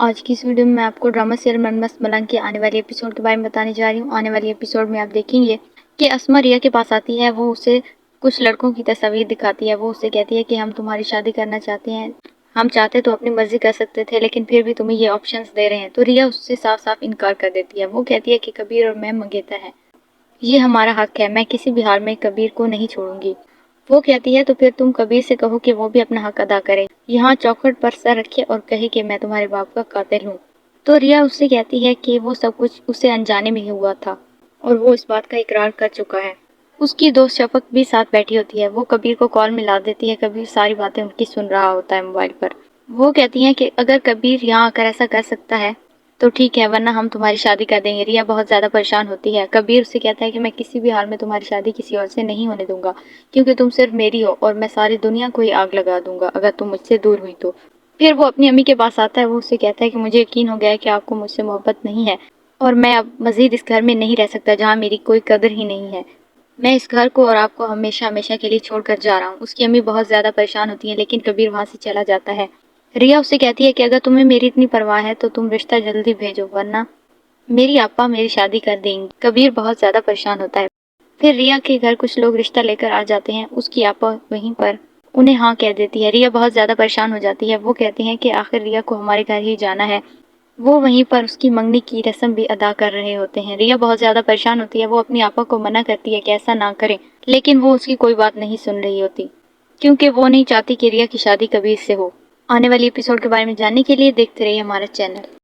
آج کی اس ویڈیو میں آپ کو ڈرامہ سیریل مرمست ملنگ کے آنے والے ایپیسوڈ کے بارے میں بتانے جا رہی ہوں۔ آنے والے ایپیسوڈ میں آپ دیکھیں گے کہ اسما ریا کے پاس آتی ہے، وہ اسے کچھ لڑکوں کی تصاویر دکھاتی ہے۔ وہ اسے کہتی ہے کہ ہم تمہاری شادی کرنا چاہتے ہیں، ہم چاہتے تو اپنی مرضی کر سکتے تھے لیکن پھر بھی تمہیں یہ آپشنز دے رہے ہیں۔ تو ریا اس سے صاف صاف انکار کر دیتی ہے۔ وہ کہتی ہے کہ کبیر اور میں منگیتر ہیں، یہ ہمارا حق ہے، میں کسی بھی حال میں کبیر کو نہیں چھوڑوں گی۔ وہ کہتی ہے تو پھر تم کبیر سے کہو کہ وہ بھی اپنا حق ادا کرے، یہاں چوکھٹ پر سر رکھے اور کہے کہ میں تمہارے باپ کا قاتل ہوں۔ تو ریا اس سے کہتی ہے کہ وہ سب کچھ اسے انجانے میں ہی ہوا تھا اور وہ اس بات کا اقرار کر چکا ہے۔ اس کی دوست شفق بھی ساتھ بیٹھی ہوتی ہے۔ وہ کبیر کو کال ملا دیتی ہے، کبیر ساری باتیں ان کی سن رہا ہوتا ہے موبائل پر۔ وہ کہتی ہیں کہ اگر کبیر یہاں آ کر ایسا کر سکتا ہے تو ٹھیک ہے، ورنہ ہم تمہاری شادی کر دیں گے۔ ریا بہت زیادہ پریشان ہوتی ہے۔ کبیر اسے کہتا ہے کہ میں کسی بھی حال میں تمہاری شادی کسی اور سے نہیں ہونے دوں گا، کیونکہ تم صرف میری ہو اور میں ساری دنیا کو ہی آگ لگا دوں گا اگر تم مجھ سے دور ہوئی تو۔ پھر وہ اپنی امی کے پاس آتا ہے۔ وہ اسے کہتا ہے کہ مجھے یقین ہو گیا ہے کہ آپ کو مجھ سے محبت نہیں ہے اور میں اب مزید اس گھر میں نہیں رہ سکتا جہاں میری کوئی قدر ہی نہیں ہے۔ میں اس گھر کو اور آپ کو ہمیشہ ہمیشہ کے لیے چھوڑ کر جا رہا ہوں۔ اس کی امی بہت زیادہ پریشان ہوتی ہیں لیکن کبیر وہاں سے چلا جاتا ہے۔ ریا اسے کہتی ہے کہ اگر تمہیں میری اتنی پرواہ ہے تو تم رشتہ جلدی بھیجو، ورنہ میری آپا میری شادی کر دیں گی۔ کبیر بہت زیادہ پریشان ہوتا ہے۔ پھر ریا کے گھر کچھ لوگ رشتہ لے کر آ جاتے ہیں۔ اس کی آپا وہیں پر انہیں ہاں کہہ دیتی ہے۔ ریا بہت زیادہ پریشان ہو جاتی ہے۔ وہ کہتے ہیں کہ آخر ریا کو ہمارے گھر ہی جانا ہے۔ وہ وہیں پر اس کی منگنی کی رسم بھی ادا کر رہے ہوتے ہیں۔ ریا بہت زیادہ پریشان ہوتی ہے۔ وہ اپنی آپا کو منع کرتی ہے کہ ایسا نہ کریں، لیکن وہ اس کی کوئی بات نہیں سن رہی ہوتی، کیونکہ وہ نہیں چاہتی کہ ریا کی شادی کبیر سے ہو۔ آنے والی ایپیسوڈ کے بارے میں جاننے کے لیے دیکھتے رہیے ہمارا چینل۔